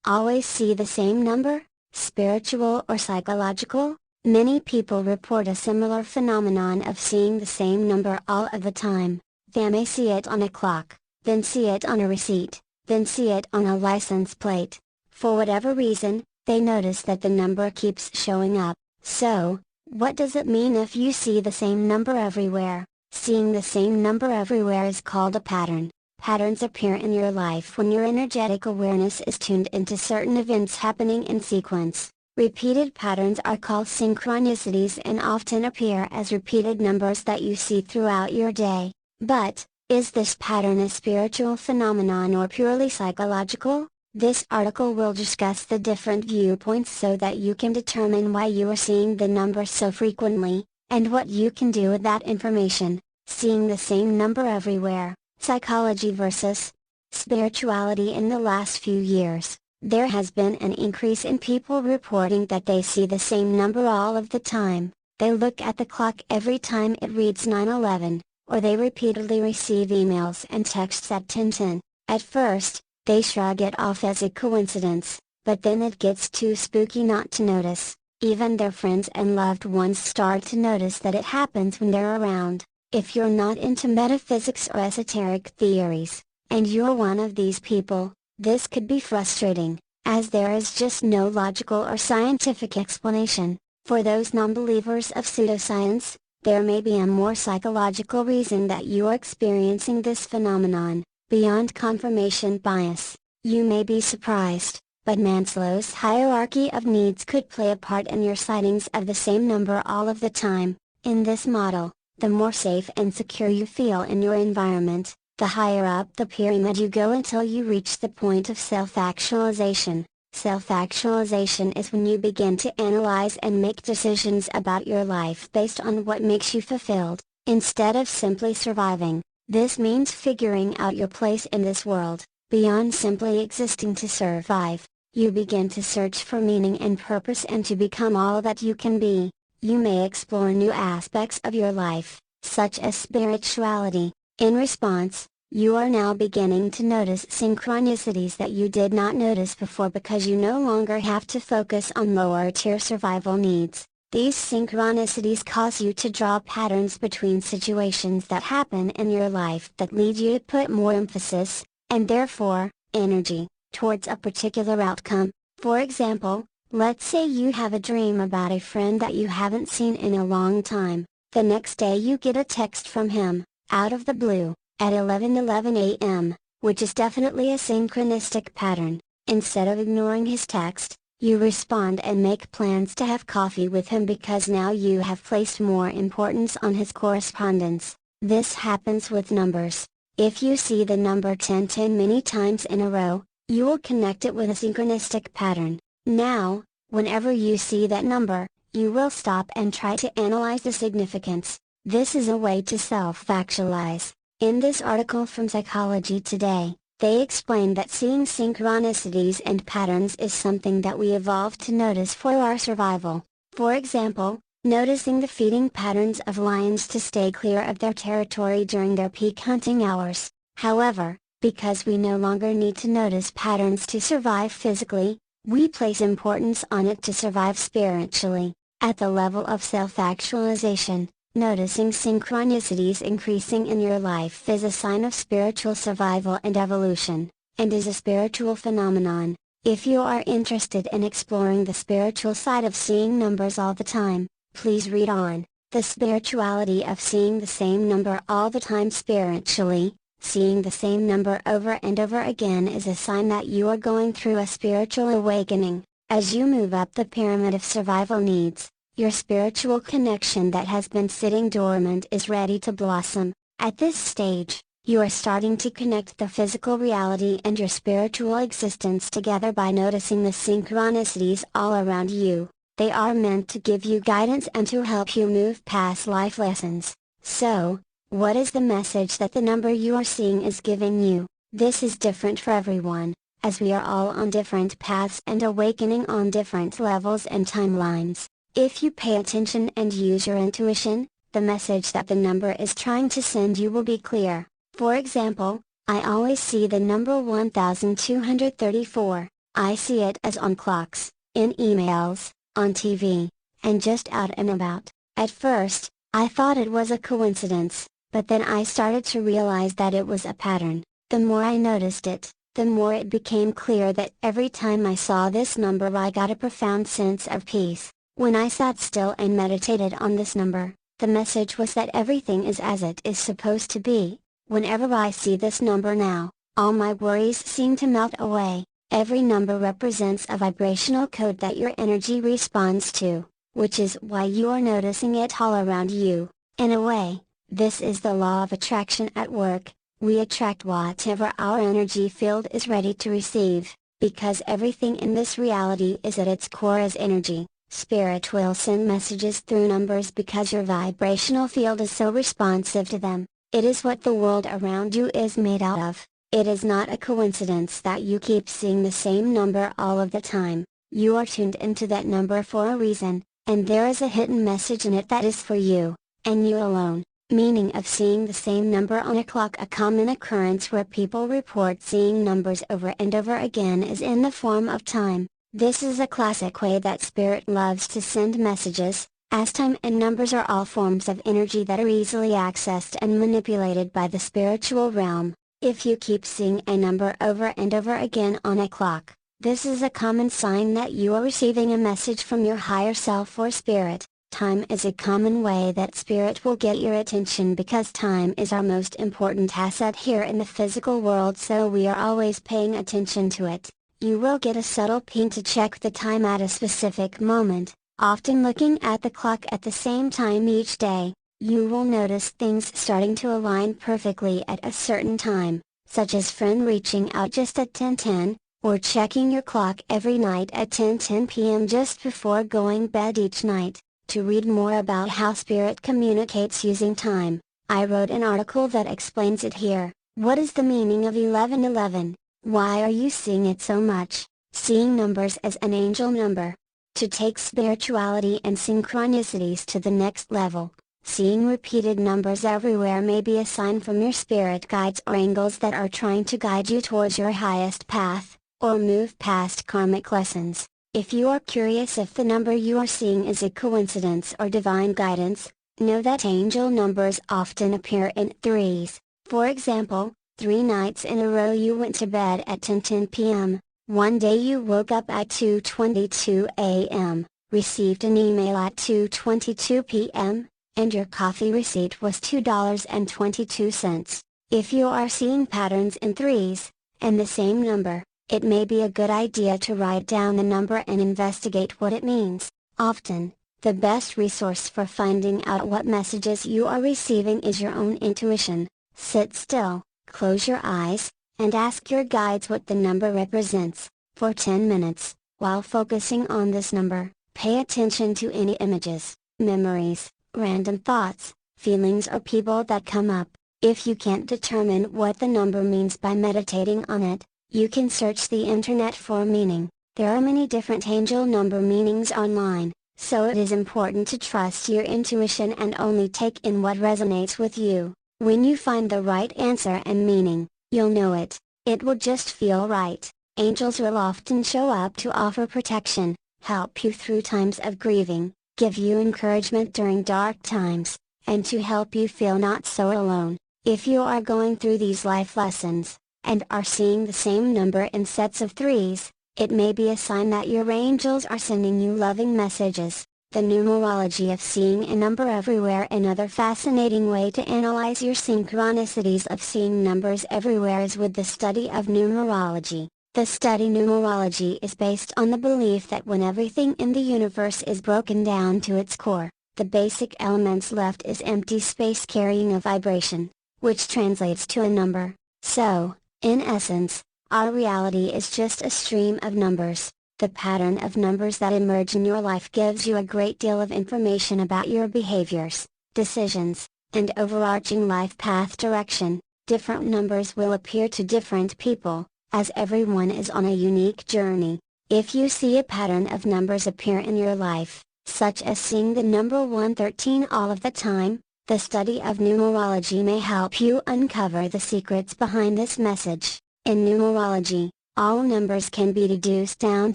always see the same number, spiritual or psychological? Many people report a similar phenomenon of seeing the same number all of the time. They may see it on a clock, then see it on a receipt, then see it on a license plate. For whatever reason, they notice that the number keeps showing up. So, what does it mean if you see the same number everywhere? Seeing the same number everywhere is called a pattern. Patterns appear in your life when your energetic awareness is tuned into certain events happening in sequence. Repeated patterns are called synchronicities and often appear as repeated numbers that you see throughout your day. But, is this pattern a spiritual phenomenon or purely psychological? This article will discuss the different viewpoints so that you can determine why you are seeing the number so frequently, and what you can do with that information. Seeing the same number everywhere, psychology versus spirituality. In the last few years, there has been an increase in people reporting that they see the same number all of the time. They look at the clock every time it reads 9:11, or they repeatedly receive emails and texts at 10:10. At first, they shrug it off as a coincidence, but then it gets too spooky not to notice. Even their friends and loved ones start to notice that it happens when they're around. If you're not into metaphysics or esoteric theories, and you're one of these people, this could be frustrating, as there is just no logical or scientific explanation. For those non-believers of pseudoscience, there may be a more psychological reason that you are experiencing this phenomenon, beyond confirmation bias. You may be surprised, but Maslow's hierarchy of needs could play a part in your sightings of the same number all of the time. In this model, the more safe and secure you feel in your environment, the higher up the pyramid you go until you reach the point of self-actualization. Self-actualization is when you begin to analyze and make decisions about your life based on what makes you fulfilled, instead of simply surviving. This means figuring out your place in this world, beyond simply existing to survive. You begin to search for meaning and purpose and to become all that you can be. You may explore new aspects of your life, such as spirituality. In response, you are now beginning to notice synchronicities that you did not notice before because you no longer have to focus on lower-tier survival needs. These synchronicities cause you to draw patterns between situations that happen in your life that lead you to put more emphasis, and therefore, energy, towards a particular outcome. For example, let's say you have a dream about a friend that you haven't seen in a long time. The next day you get a text from him, out of the blue, at 11:11 a.m., which is definitely a synchronistic pattern. Instead of ignoring his text, you respond and make plans to have coffee with him because now you have placed more importance on his correspondence. This happens with numbers. If you see the number 1010 many times in a row, you will connect it with a synchronistic pattern. Now, whenever you see that number, you will stop and try to analyze the significance. This is a way to self-actualize. In this article from Psychology Today, they explain that seeing synchronicities and patterns is something that we evolved to notice for our survival. For example, noticing the feeding patterns of lions to stay clear of their territory during their peak hunting hours. However, because we no longer need to notice patterns to survive physically, we place importance on it to survive spiritually. At the level of self-actualization, noticing synchronicities increasing in your life is a sign of spiritual survival and evolution, and is a spiritual phenomenon. If you are interested in exploring the spiritual side of seeing numbers all the time, please read on The Spirituality of Seeing the Same Number All the Time. Spiritually, seeing the same number over and over again is a sign that you are going through a spiritual awakening. As you move up the pyramid of survival needs, your spiritual connection that has been sitting dormant is ready to blossom. At this stage, you are starting to connect the physical reality and your spiritual existence together by noticing the synchronicities all around you. They are meant to give you guidance and to help you move past life lessons. So, what is the message that the number you are seeing is giving you? This is different for everyone, as we are all on different paths and awakening on different levels and timelines. If you pay attention and use your intuition, the message that the number is trying to send you will be clear. For example, I always see the number 1234. I see it as on clocks, in emails, on TV, and just out and about. At first, I thought it was a coincidence, but then I started to realize that it was a pattern. The more I noticed it, the more it became clear that every time I saw this number I got a profound sense of peace. When I sat still and meditated on this number, the message was that everything is as it is supposed to be. Whenever I see this number now, all my worries seem to melt away. Every number represents a vibrational code that your energy responds to, which is why you are noticing it all around you. In a way, this is the law of attraction at work. We attract whatever our energy field is ready to receive, because everything in this reality is at its core as energy. Spirit will send messages through numbers because your vibrational field is so responsive to them. It is what the world around you is made out of. It is not a coincidence that you keep seeing the same number all of the time. You are tuned into that number for a reason, and there is a hidden message in it that is for you, and you alone. Meaning of seeing the same number on a clock. A common occurrence where people report seeing numbers over and over again is in the form of time. This is a classic way that Spirit loves to send messages, as time and numbers are all forms of energy that are easily accessed and manipulated by the spiritual realm. If you keep seeing a number over and over again on a clock, this is a common sign that you are receiving a message from your higher self or spirit. Time is a common way that Spirit will get your attention because time is our most important asset here in the physical world, so we are always paying attention to it. You will get a subtle ping to check the time at a specific moment, often looking at the clock at the same time each day. You will notice things starting to align perfectly at a certain time, such as friend reaching out just at 10:10, or checking your clock every night at 10:10 p.m. just before going bed each night. To read more about how Spirit communicates using time, I wrote an article that explains it here. What is the meaning of 1111? Why are you seeing it so much? Seeing numbers as an angel number. To take spirituality and synchronicities to the next level, seeing repeated numbers everywhere may be a sign from your spirit guides or angels that are trying to guide you towards your highest path, or move past karmic lessons. If you are curious if the number you are seeing is a coincidence or divine guidance, know that angel numbers often appear in threes. For example, 3 nights in a row you went to bed at 10:10 p.m., one day you woke up at 2:22 a.m., received an email at 2:22 p.m., and your coffee receipt was $2.22. If you are seeing patterns in threes, and the same number, it may be a good idea to write down the number and investigate what it means. Often, the best resource for finding out what messages you are receiving is your own intuition. Sit still, close your eyes, and ask your guides what the number represents. For 10 minutes, while focusing on this number, pay attention to any images, memories, random thoughts, feelings or people that come up. If you can't determine what the number means by meditating on it, you can search the internet for meaning. There are many different angel number meanings online, so it is important to trust your intuition and only take in what resonates with you. When you find the right answer and meaning, you'll know it. It will just feel right. Angels will often show up to offer protection, help you through times of grieving, give you encouragement during dark times, and to help you feel not so alone. If you are going through these life lessons, and are seeing the same number in sets of threes, it may be a sign that your angels are sending you loving messages. The numerology of seeing a number everywhere. Another fascinating way to analyze your synchronicities of seeing numbers everywhere is with the study of numerology. The study numerology is based on the belief that when everything in the universe is broken down to its core, the basic elements left is empty space carrying a vibration, which translates to a number. So, in essence, our reality is just a stream of numbers. The pattern of numbers that emerge in your life gives you a great deal of information about your behaviors, decisions, and overarching life path direction. Different numbers will appear to different people, as everyone is on a unique journey. If you see a pattern of numbers appear in your life, such as seeing the number 113 all of the time, the study of numerology may help you uncover the secrets behind this message. In numerology, All numbers can be deduced down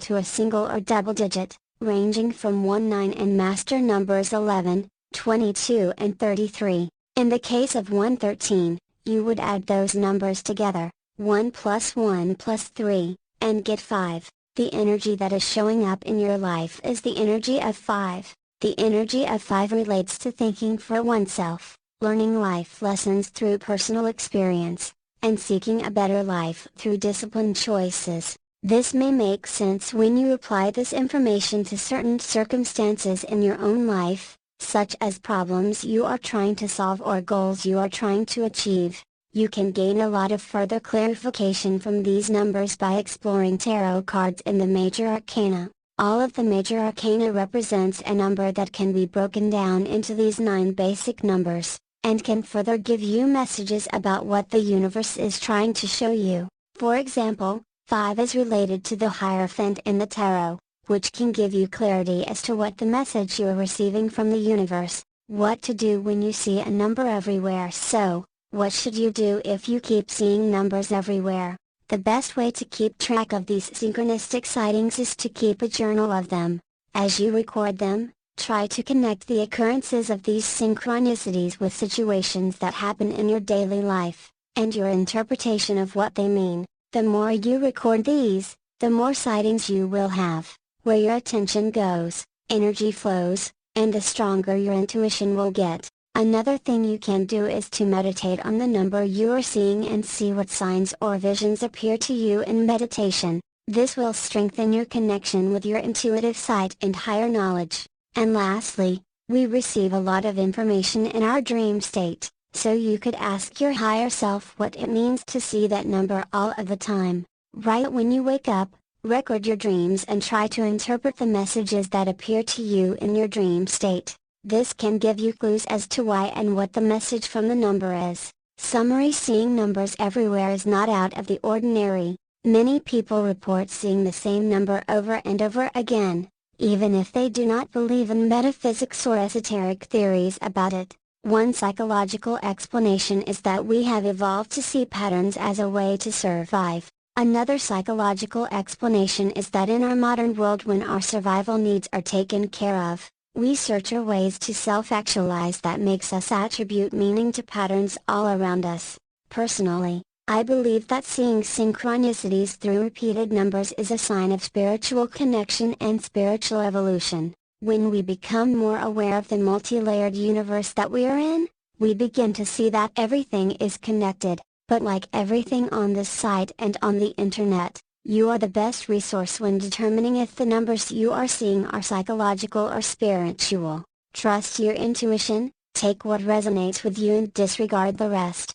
to a single or double digit, ranging from 19 and master numbers 11, 22 and 33. In the case of 113, you would add those numbers together, 1 plus 1 plus 3, and get 5. The energy that is showing up in your life is the energy of 5. The energy of 5 relates to thinking for oneself, learning life lessons through personal experience, and seeking a better life through disciplined choices. This may make sense when you apply this information to certain circumstances in your own life, such as problems you are trying to solve or goals you are trying to achieve. You can gain a lot of further clarification from these numbers by exploring tarot cards in the major arcana. All of the major arcana represents a number that can be broken down into these 9 basic numbers, and can further give you messages about what the universe is trying to show you. For example, 5 is related to the Hierophant in the tarot, which can give you clarity as to what the message you are receiving from the universe, what to do when you see a number everywhere. So, what should you do if you keep seeing numbers everywhere? The best way to keep track of these synchronistic sightings is to keep a journal of them. As you record them, try to connect the occurrences of these synchronicities with situations that happen in your daily life, and your interpretation of what they mean. The more you record these, the more sightings you will have. Where your attention goes, energy flows, and the stronger your intuition will get. Another thing you can do is to meditate on the number you are seeing and see what signs or visions appear to you in meditation. This will strengthen your connection with your intuitive sight and higher knowledge. And lastly, we receive a lot of information in our dream state, so you could ask your higher self what it means to see that number all of the time. Right when you wake up, record your dreams and try to interpret the messages that appear to you in your dream state. This can give you clues as to why and what the message from the number is. Summary: seeing numbers everywhere is not out of the ordinary. Many people report seeing the same number over and over again, even if they do not believe in metaphysics or esoteric theories about it. One psychological explanation is that we have evolved to see patterns as a way to survive. Another psychological explanation is that in our modern world, when our survival needs are taken care of, we search for ways to self-actualize that makes us attribute meaning to patterns all around us. Personally, I believe that seeing synchronicities through repeated numbers is a sign of spiritual connection and spiritual evolution. When we become more aware of the multi-layered universe that we are in, we begin to see that everything is connected. But like everything on this site and on the internet, you are the best resource when determining if the numbers you are seeing are psychological or spiritual. Trust your intuition, take what resonates with you and disregard the rest.